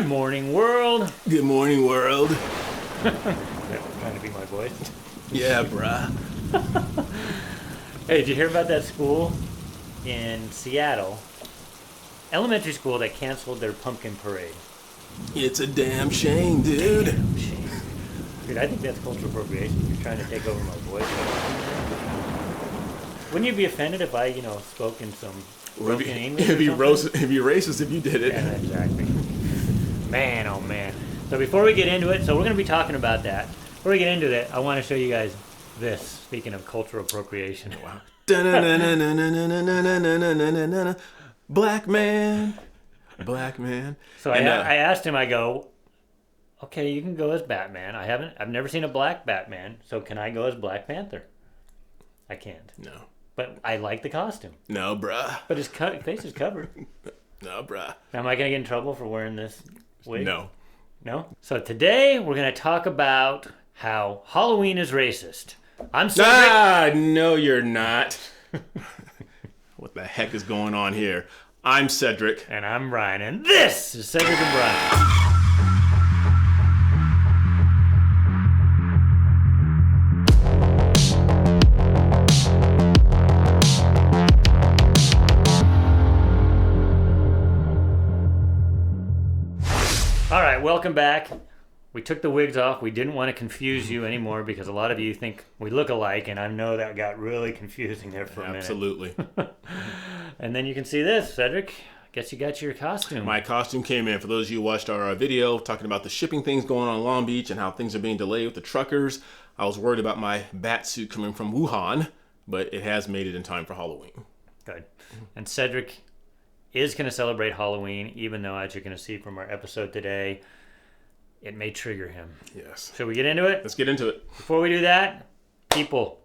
Good morning, world. Good morning, world. Trying to be my voice. Yeah, bruh. Hey, did you hear about that school in Seattle? Elementary school that canceled their pumpkin parade. It's a damn shame, dude. Damn shame. Dude, I think that's cultural appropriation. You're trying to take over my voice. Wouldn't you be offended if I, spoke in some broken English? It'd be racist if you did it. Yeah, exactly. Man, oh man. So before we get into it, we're going to be talking about that. Before we get into it, I want to show you guys this. Speaking of cultural appropriation. Wow. Black man. Black man. So I asked him, I go, okay, you can go as Batman. I've never seen a black Batman, so can I go as Black Panther? I can't. No. But I like the costume. No, bruh. But his face is covered. No, bruh. Am I going to get in trouble for wearing this wig? No. No? So today we're going to talk about how Halloween is racist. I'm Cedric. No, you're not. What the heck is going on here? I'm Cedric. And I'm Brian. And this is Cedric and Brian. All right, welcome back. We took the wigs off. We didn't want to confuse you anymore because a lot of you think we look alike, and I know that got really confusing there for a minute. Absolutely. And then you can see this, Cedric. I guess you got your costume. My costume came in. For those of you who watched our video talking about the shipping things going on in Long Beach and how things are being delayed with the truckers, I was worried about my bat suit coming from Wuhan, but it has made it in time for Halloween. Good. And Cedric is going to celebrate Halloween, even though, as you're going to see from our episode today, it may trigger him. Yes. Shall we get into it? Let's get into it. Before we do that, people,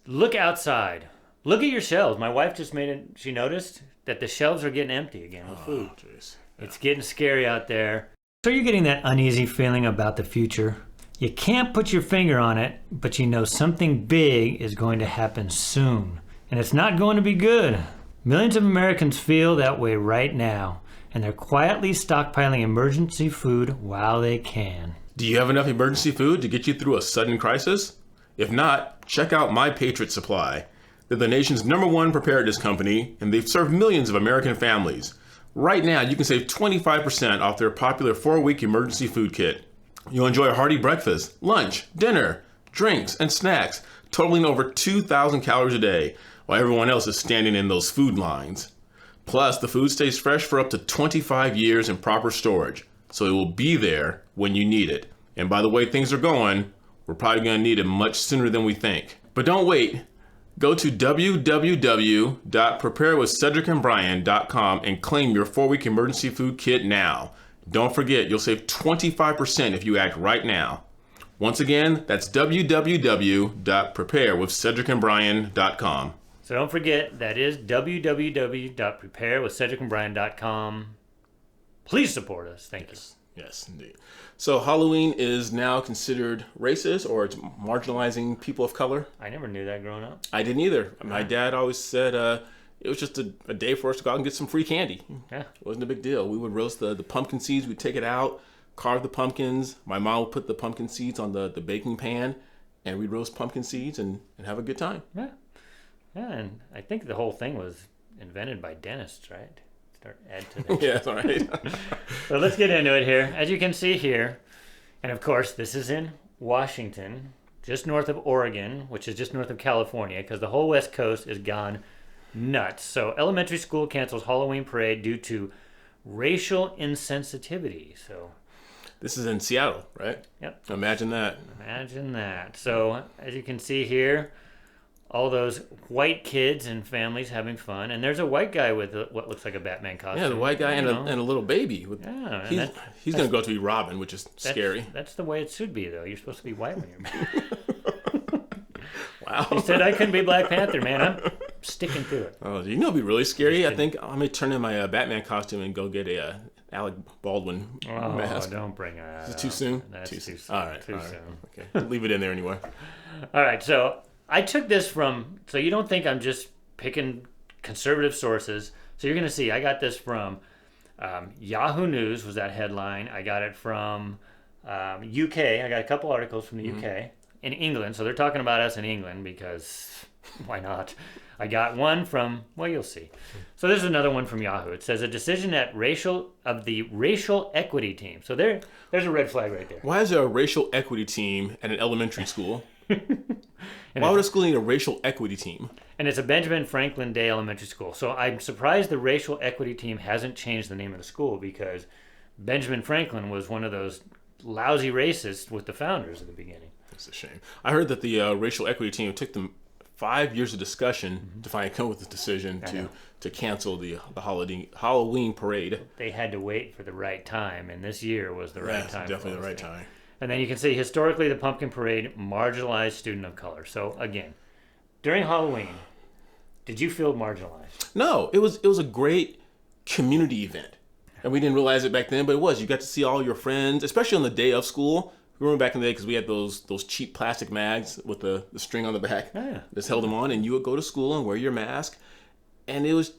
look outside. Look at your shelves. My wife just she noticed that the shelves are getting empty again with food. Jeez. It's getting scary out there. So you're getting that uneasy feeling about the future. You can't put your finger on it, but you know something big is going to happen soon. And it's not going to be good. Millions of Americans feel that way right now, and they're quietly stockpiling emergency food while they can. Do you have enough emergency food to get you through a sudden crisis? If not, check out My Patriot Supply. They're the nation's #1 preparedness company, and they've served millions of American families. Right now, you can save 25% off their popular 4-week emergency food kit. You'll enjoy a hearty breakfast, lunch, dinner, drinks, and snacks, totaling over 2,000 calories a day, while everyone else is standing in those food lines. Plus, the food stays fresh for up to 25 years in proper storage, so it will be there when you need it. And by the way things are going, we're probably going to need it much sooner than we think. But don't wait. Go to www.preparewithcedricandbrian.com and claim your 4-week emergency food kit now. Don't forget, you'll save 25% if you act right now. Once again, that's www.preparewithcedricandbrian.com. So don't forget, that is www.preparewithcedricandbrian.com. Please support us. Thank you. Yes, indeed. So Halloween is now considered racist, or it's marginalizing people of color. I never knew that growing up. I didn't either. My dad always said it was just a day for us to go out and get some free candy. Yeah. It wasn't a big deal. We would roast the pumpkin seeds. We'd take it out, carve the pumpkins. My mom would put the pumpkin seeds on the baking pan, and we'd roast pumpkin seeds and have a good time. Yeah. Yeah, and I think the whole thing was invented by dentists, right? Add to that. Yeah, that's all right. So let's get into it here. As you can see here, and of course this is in Washington, just north of Oregon, which is just north of California, because the whole West Coast is gone nuts. So elementary school cancels Halloween parade due to racial insensitivity. So this is in Seattle, right? Yep. Imagine that. Imagine that. So as you can see here, all those white kids and families having fun, and there's a white guy with what looks like a Batman costume. Yeah, the white guy and a little baby. He's going to go to be Robin, which is scary. That's the way it should be, though. You're supposed to be white when you're Wow. He said I couldn't be Black Panther, man. I'm sticking to it. Oh, you know it'd be really scary? I think I'm going to turn in my Batman costume and go get a Alec Baldwin mask. Oh, don't bring that Is it too soon? That's too soon. All right. Too all right. soon. Okay. Leave it in there anyway. All right, so I took this from, so you don't think I'm just picking conservative sources. So you're going to see, I got this from Yahoo News was that headline. I got it from UK. I got a couple articles from the UK in England. So they're talking about us in England because why not? I got one from, well, you'll see. So this is another one from Yahoo. It says a decision at the racial equity team. So there's a red flag right there. Why is there a racial equity team at an elementary school? Why would a school need a racial equity team? And it's a Benjamin Franklin Day Elementary School. So I'm surprised the racial equity team hasn't changed the name of the school, because Benjamin Franklin was one of those lousy racists with the founders at the beginning. That's a shame. I heard that the racial equity team took them 5 years of discussion to finally come with this decision to cancel the Halloween parade. They had to wait for the right time, and this year was the right time. Definitely the right time. And then you can see historically the pumpkin parade marginalized student of color. So again, during Halloween, did you feel marginalized? No, it was a great community event. And we didn't realize it back then, but it was. You got to see all your friends, especially on the day of school. We remember back in the day because we had those cheap plastic mags with the string on the back. Oh, yeah. Just held them on, and you would go to school and wear your mask. And it was,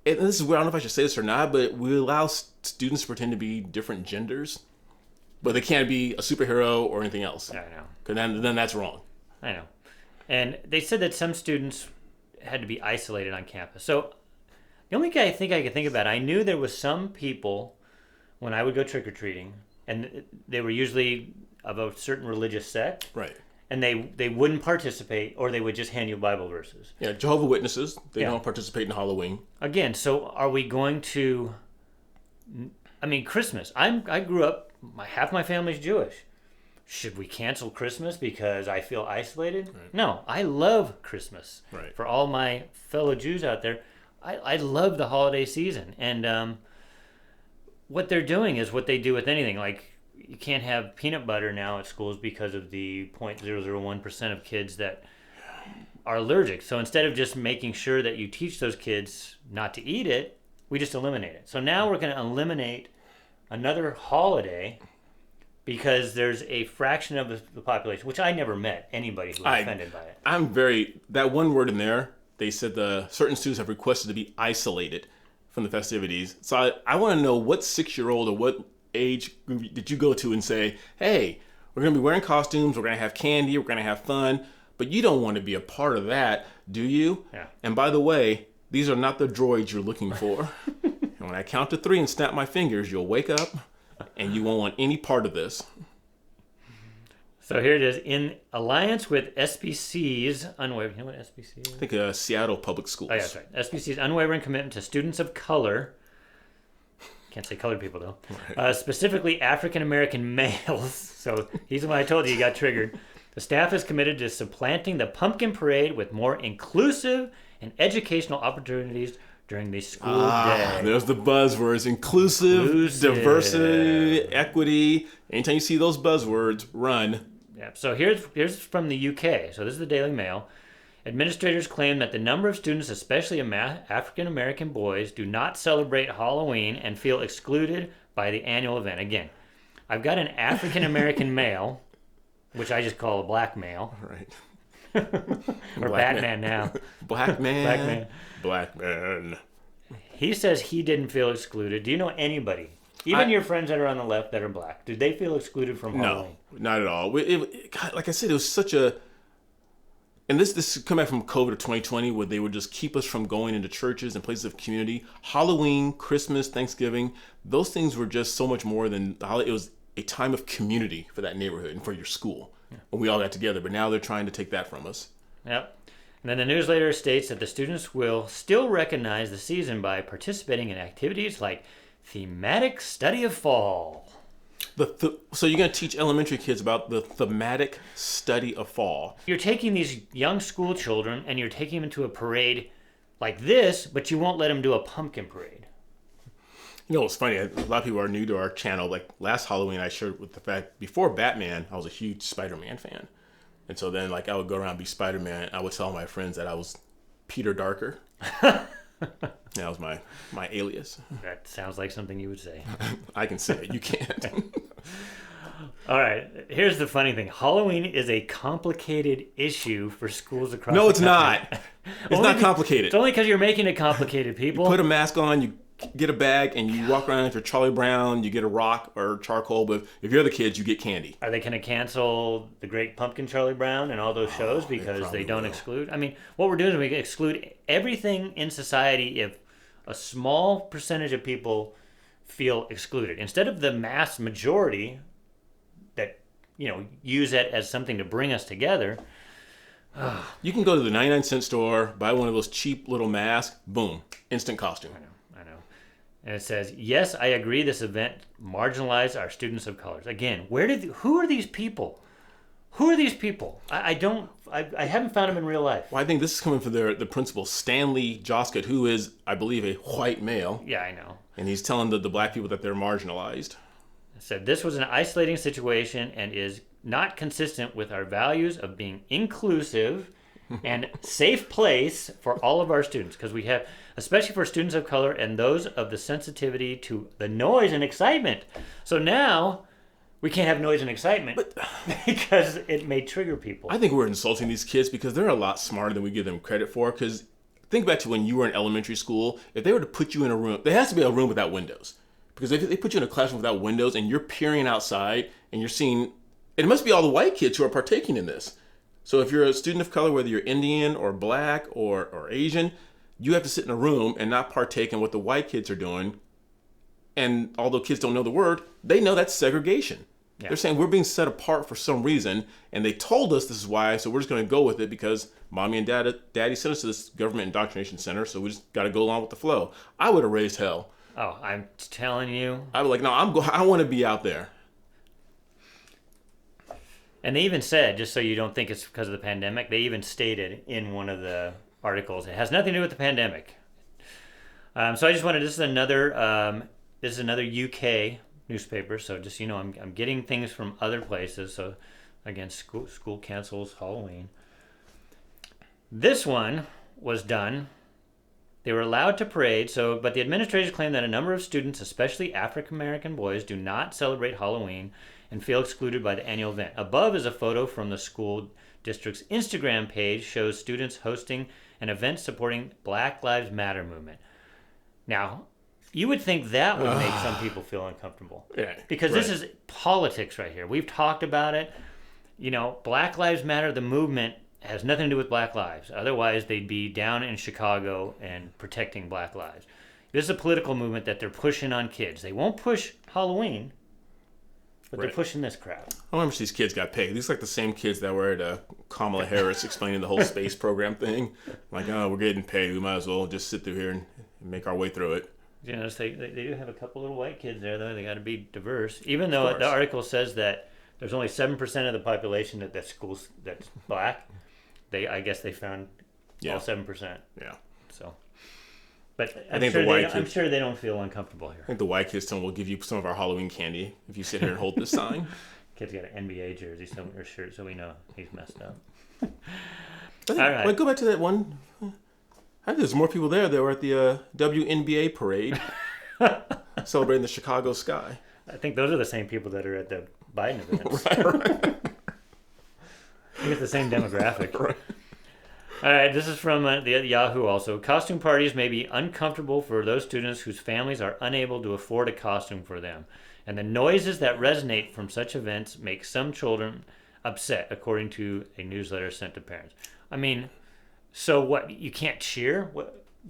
and this is where, I don't know if I should say this or not, but we allow students to pretend to be different genders, but they can't be a superhero or anything else. I know. Because then that's wrong. I know. And they said that some students had to be isolated on campus. So the only thing I think I could think about, I knew there was some people when I would go trick-or-treating, and they were usually of a certain religious sect. Right. And they wouldn't participate, or they would just hand you Bible verses. Yeah, Jehovah's Witnesses, they don't participate in Halloween. Again, so are we going to, I mean, Christmas. I grew up, half my family's Jewish. Should we cancel Christmas because I feel isolated? Right. No, I love Christmas. Right. For all my fellow Jews out there, I love the holiday season. And what they're doing is what they do with anything. Like, you can't have peanut butter now at schools because of the 0.001% of kids that are allergic. So instead of just making sure that you teach those kids not to eat it, we just eliminate it. So now we're going to eliminate another holiday because there's a fraction of the population, which I never met anybody who was offended by it. That one word in there, they said certain students have requested to be isolated from the festivities. So I want to know what 6-year-old or what age group did you go to and say, hey, we're going to be wearing costumes, we're going to have candy, we're going to have fun, but you don't want to be a part of that, do you? Yeah. And by the way, these are not the droids you're looking for. And when I count to 3 and snap my fingers, you'll wake up and you won't want any part of this. So here it is. In alliance with SBC's unwavering, you know what SBC is? I think Seattle Public Schools. Oh, yeah, that's right. SBC's unwavering commitment to students of color. Can't say colored people, though. Right. Specifically African-American males. So he's the one I told you got triggered. The staff is committed to supplanting the pumpkin parade with more inclusive and educational opportunities during the school day. There's the buzzwords. Inclusive, diversity, equity. Anytime you see those buzzwords, run. Yeah. So here's from the UK. So this is the Daily Mail. Administrators claim that the number of students, especially African-American boys, do not celebrate Halloween and feel excluded by the annual event. Again, I've got an African-American male, which I just call a black male. Right. Or Batman now. Black man. Black man. Black man. He says he didn't feel excluded. Do you know anybody, even your friends that are on the left that are black, did they feel excluded from Halloween? No, not at all. God, like I said, it was such a... And this come back from COVID of 2020, where they would just keep us from going into churches and places of community. Halloween, Christmas, Thanksgiving, those things were just so much more than the holiday. It was a time of community for that neighborhood and for your school. Yeah. When we all got together, but now they're trying to take that from us. Yep. And then the newsletter states that the students will still recognize the season by participating in activities like thematic study of fall. So you're going to teach elementary kids about the thematic study of fall. You're taking these young school children and you're taking them into a parade like this, but you won't let them do a pumpkin parade. You know, it's funny. A lot of people are new to our channel. Like last Halloween, I shared with the fact, before Batman, I was a huge Spider-Man fan. And so then, like, I would go around and be Spider-Man. I would tell my friends that I was Peter Darker. That was my alias. That sounds like something you would say. I can say it. You can't. All right. Here's the funny thing. Halloween is a complicated issue for schools across the country. No, it's not. It's not complicated. It's only because you're making it complicated, people. You put a mask on, you get a bag and you walk around. If you're Charlie Brown, you get a rock or charcoal. But if you're the kids, you get candy. Are they going to cancel the Great Pumpkin, Charlie Brown, and all those shows because they don't exclude? I mean, what we're doing is we exclude everything in society if a small percentage of people feel excluded. Instead of the mass majority that, use it as something to bring us together. You can go to the 99-cent store, buy one of those cheap little masks, boom, instant costume. I know. And it says, yes, I agree this event marginalized our students of colors. Again, who are these people? Who are these people? I haven't found them in real life. Well, I think this is coming from the principal, Stanley Joskett, who is, I believe, a white male. Yeah, I know. And he's telling the black people that they're marginalized. It said, this was an isolating situation and is not consistent with our values of being inclusive and safe place for all of our students. Because we have, especially for students of color and those of the sensitivity to the noise and excitement. So now we can't have noise and excitement because it may trigger people. I think we're insulting these kids because they're a lot smarter than we give them credit for. Because think back to when you were in elementary school. If they were to put you in a room, there has to be a room without windows. Because if they put you in a classroom without windows and you're peering outside and you're seeing, it must be all the white kids who are partaking in this. So if you're a student of color, whether you're Indian or black or Asian, you have to sit in a room and not partake in what the white kids are doing. And although kids don't know the word, they know that's segregation. Yeah. They're saying we're being set apart for some reason, and they told us this is why, so we're just going to go with it because mommy and daddy sent us to this government indoctrination center, so we just got to go along with the flow. I would have raised hell. Oh, I'm telling you. I was like, no, I want to be out there. And they even said, just so you don't think it's because of the pandemic, they even stated in one of the articles, it has nothing to do with the pandemic. So I just wanted, this is another UK newspaper, so just, I'm getting things from other places. So again, school cancels Halloween. This one was done. They were allowed to parade, but the administrators claim that a number of students, especially African-American boys, do not celebrate Halloween and feel excluded by the annual event. Above is a photo from the school district's Instagram page, shows students hosting an event supporting Black Lives Matter movement. Now, you would think that would make some people feel uncomfortable. Yeah, because this is politics right here. We've talked about it. Black Lives Matter, the movement, has nothing to do with Black lives. Otherwise, they'd be down in Chicago and protecting Black lives. This is a political movement that they're pushing on kids. They won't push Halloween, but they're pushing this crowd. I wonder if these kids got paid. These are like the same kids that were at Kamala Harris explaining the whole space program thing. Like, oh, we're getting paid. We might as well just sit through here and make our way through it. They do have a couple little white kids there, though. They got to be diverse. Even though the article says that there's only 7% of the population that's black. I guess they found all 7%. Yeah. So, but I'm sure they don't feel uncomfortable here. I think the white kids will give you some of our Halloween candy if you sit here and hold this sign. Kid's got an NBA jersey or shirt, so we know he's messed up. All right. Well, go back to that one. I think there's more people there that were at the WNBA parade celebrating the Chicago sky. I think those are the same people that are at the Biden events. Right. I think it's the same demographic. Right. All right, this is from the Yahoo also. Costume parties may be uncomfortable for those students whose families are unable to afford a costume for them. And the noises that resonate from such events make some children upset, according to a newsletter sent to parents. I mean, so what? You can't cheer?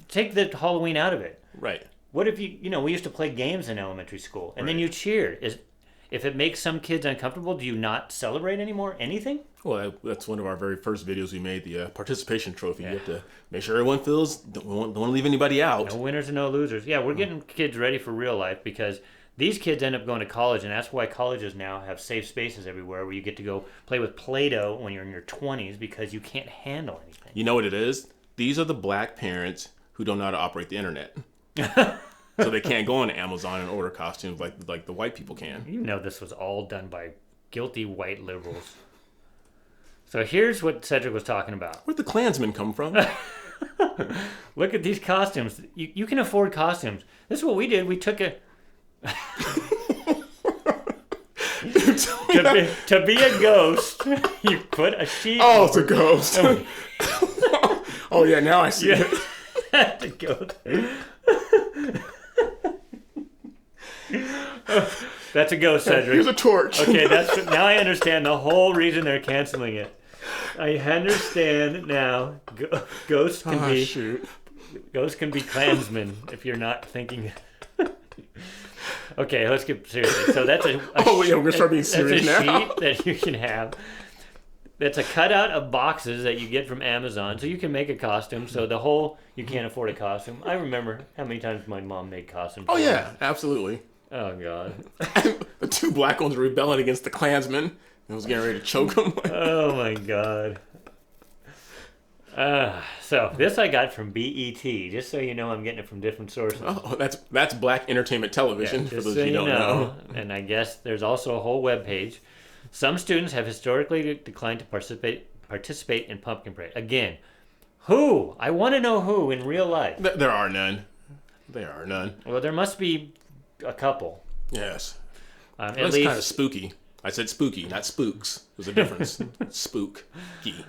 Take the Halloween out of it. Right. What if we used to play games in elementary school, and then you cheer. If it makes some kids uncomfortable, do you not celebrate anymore? Anything? Well, that's one of our very first videos we made, the participation trophy. Yeah. You have to make sure everyone feels, don't want to leave anybody out. No winners and no losers. Yeah, we're getting kids ready for real life because these kids end up going to college, and that's why colleges now have safe spaces everywhere where you get to go play with Play-Doh when you're in your 20s because you can't handle anything. You know what it is? These are the black parents who don't know how to operate the internet. So they can't go on Amazon and order costumes like the white people can. This was all done by guilty white liberals. So here's what Cedric was talking about. Where'd the Klansmen come from? Look at these costumes. You can afford costumes. This is what we did. We took a... to be a ghost, you put a sheet... Oh, it's a ghost. Oh, yeah, now I see it. The ghost. That's a go, Cedric. Here's a torch. Okay, now I understand the whole reason they're canceling it. I understand now. Ghosts can be Klansmen if you're not thinking. Okay, let's get serious. So that's we're gonna start being serious now. That's a sheet that you can have. That's a cutout of boxes that you get from Amazon, so you can make a costume. So you can't afford a costume. I remember how many times my mom made costumes. Oh yeah, absolutely. Oh god. The two black ones were rebelling against the Klansmen. It was getting ready to choke them. Oh my god. So this I got from BET, just so you know I'm getting it from different sources. Oh, that's Black Entertainment Television, for those so you don't know. And I guess there's also a whole webpage. Some students have historically declined to participate in Pumpkin Parade. Again, who? I want to know who in real life. There are none. There are none. Well, there must be a couple. Yes. At That's least kind of spooky. I said spooky, not spooks. There's a difference. Spooky.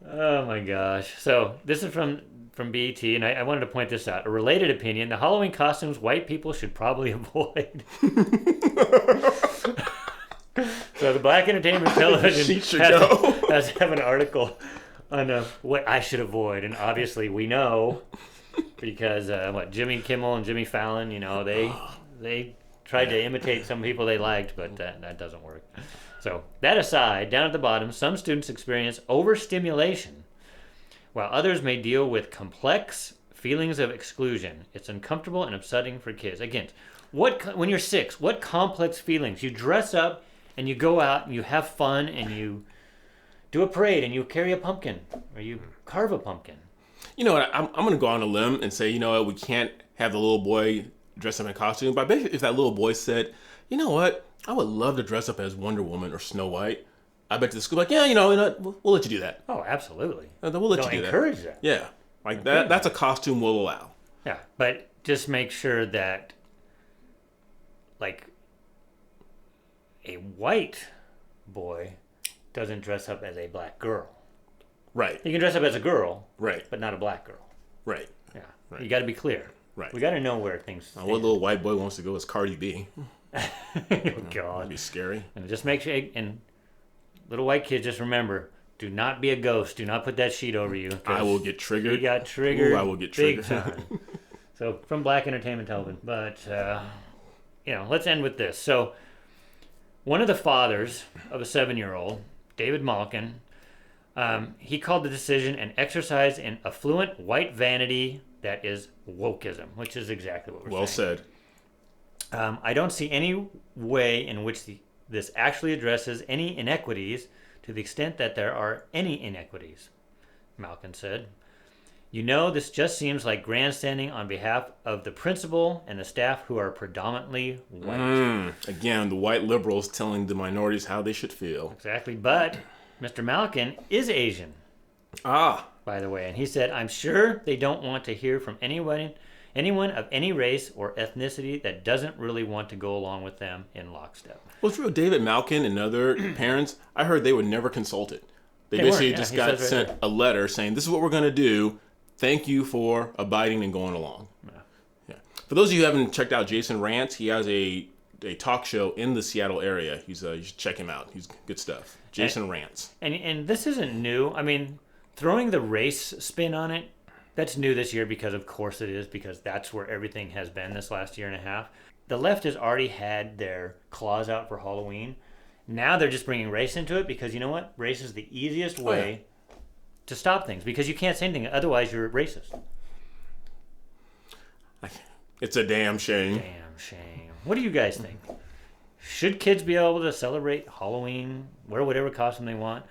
Oh my gosh. So this is from BET, and I wanted to point this out. A related opinion, the Halloween costumes white people should probably avoid. So the Black Entertainment Television has an article on what I should avoid, and obviously we know because Jimmy Kimmel and Jimmy Fallon, they tried to imitate some people they liked, but that doesn't work. So that aside, down at the bottom, some students experience overstimulation, while others may deal with complex feelings of exclusion. It's uncomfortable and upsetting for kids. Again, when you're 6, what complex feelings? You dress up and you go out and you have fun and you do a parade and you carry a pumpkin or you carve a pumpkin. You know what? I'm going to go on a limb and say, you know what? We can't have the little boy dress up in costume. But I bet if that little boy said, you know what? I would love to dress up as Wonder Woman or Snow White. I bet the school like, yeah, we'll let you do that. Oh, absolutely. We'll let you do that. Encourage that. Yeah, like that. That's a costume we'll allow. Yeah, but just make sure that, like, a white boy doesn't dress up as a black girl. Right. You can dress up as a girl. Right. But not a black girl. Right. Yeah. Right. You got to be clear. Right. We got to know where things stand. What little white boy wants to go as Cardi B? Oh, God. That'd be scary. And just make sure, and little white kids, just remember, do not be a ghost. Do not put that sheet over you. I will get triggered. You got triggered. Ooh, I will get triggered. Big time. So, from Black Entertainment Television. But, let's end with this. So, one of the fathers of a 7-year-old, David Malkin, he called the decision an exercise in affluent white vanity that is wokeism, which is exactly what we're saying. Well said. I don't see any way in which this actually addresses any inequities to the extent that there are any inequities, Malkin said. This just seems like grandstanding on behalf of the principal and the staff who are predominantly white. Again, the white liberals telling the minorities how they should feel. Exactly, but Mr. Malkin is Asian. By the way, and he said, I'm sure they don't want to hear from anyone of any race or ethnicity that doesn't really want to go along with them in lockstep. Well, it's real. David Malkin and other parents, I heard they were never consulted. They basically just got sent a letter saying, this is what we're going to do. Thank you for abiding and going along. Yeah. For those of you who haven't checked out Jason Rants, he has a talk show in the Seattle area. You should check him out. He's good stuff. Jason Rants. And this isn't new. I mean, throwing the race spin on it, that's new this year because of course it is, because that's where everything has been this last year and a half. The left has already had their claws out for Halloween. Now they're just bringing race into it because you know what? Race is the easiest way to stop things because you can't say anything. Otherwise, you're racist. It's a damn shame. Damn shame. What do you guys think? Should kids be able to celebrate Halloween, wear whatever costume they want?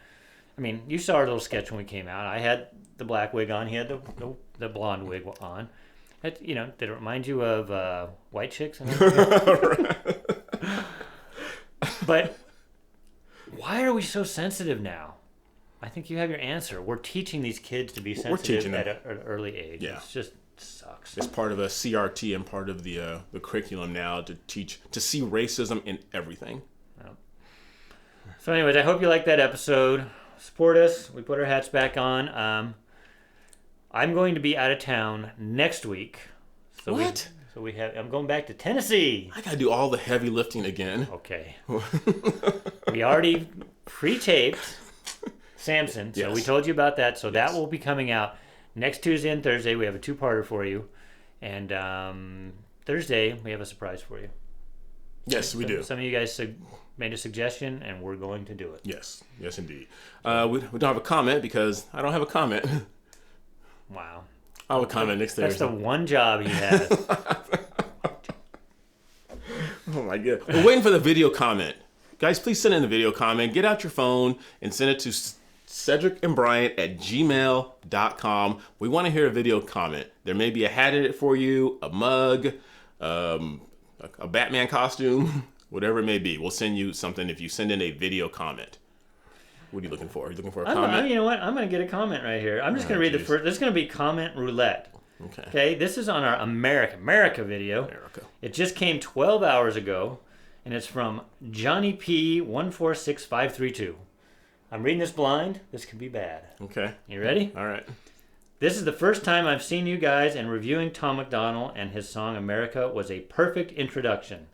I mean, you saw our little sketch when we came out. I had the black wig on. He had the blonde wig on. Did it remind you of white chicks? But why are we so sensitive now? I think you have your answer. We're teaching these kids to be sensitive at an early age. Yeah. It's just sucks. It's part of a CRT and part of the curriculum now to see racism in everything. Yep. So anyways, I hope you liked that episode. Support us. We put our hats back on. I'm going to be out of town next week. So what? So I'm going back to Tennessee. I gotta do all the heavy lifting again. Okay. We already pre-taped Samson, so Yes. we told you about that. So that will be coming out next Tuesday and Thursday. We have a 2-parter for you, and Thursday we have a surprise for you. Yes, we do. Some of you guys made a suggestion, and we're going to do it. Yes, yes, indeed. We don't have a comment because I don't have a comment. Wow. I'll have a comment next That's Thursday. the one job he has. Oh my god. We're waiting for the video comment. Guys, please send in the video comment. Get out your phone and send it to Cedric and Brian at gmail.com. We want to hear a video comment. There may be a hat in it for you, a mug, a Batman costume, whatever it may be. We'll send you something if you send in a video comment. What are you looking for? Are you looking for a comment? You know what? I'm going to get a comment right here. I'm just going to read the first. This is going to be comment roulette. Okay. This is on our America video. America. It just came 12 hours ago, and it's from Johnny P 146532. I'm reading this blind. This could be bad. Okay. You ready? All right. This is the first time I've seen you guys, and reviewing Tom MacDonald and his song America was a perfect introduction.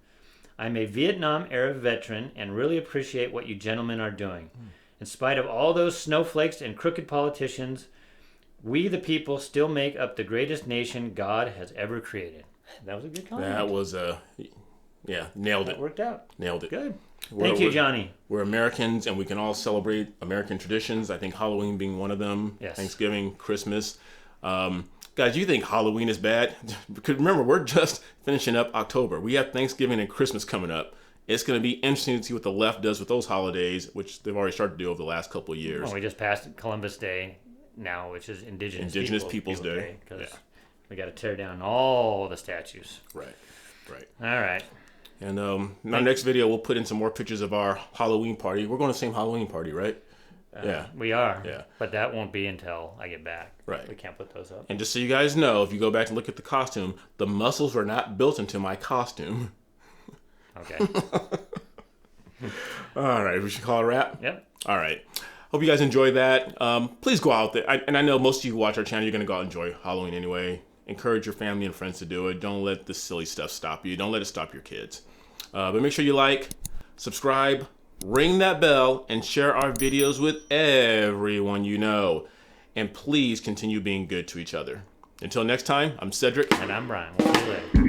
I'm a Vietnam-era veteran and really appreciate what you gentlemen are doing. In spite of all those snowflakes and crooked politicians, we the people still make up the greatest nation God has ever created. That was a good comment. That was nailed it. That worked out. Nailed it. Good. Thank you, Johnny. We're Americans, and we can all celebrate American traditions. I think Halloween being one of them. Yes. Thanksgiving, Christmas. Guys, you think Halloween is bad? Because remember, we're just finishing up October. We have Thanksgiving and Christmas coming up. It's going to be interesting to see what the left does with those holidays, which they've already started to do over the last couple of years. Well, we just passed Columbus Day now, which is Indigenous Peoples Day. Because we got to tear down all the statues. Right, right. All right. And in our next video, we'll put in some more pictures of our Halloween party. We're going to the same Halloween party, right? Yeah. We are. Yeah. But that won't be until I get back. Right. We can't put those up. And just so you guys know, if you go back and look at the costume, the muscles were not built into my costume. Okay. All right, we should call it a wrap? Yep. All right. Hope you guys enjoy that. Please go out there. And I know most of you who watch our channel, you're going to go out and enjoy Halloween anyway. Encourage your family and friends to do it. Don't let the silly stuff stop you. Don't let it stop your kids. But make sure you like, subscribe, ring that bell, and share our videos with everyone you know. And please continue being good to each other. Until next time, I'm Cedric. And I'm Brian. We'll see you later.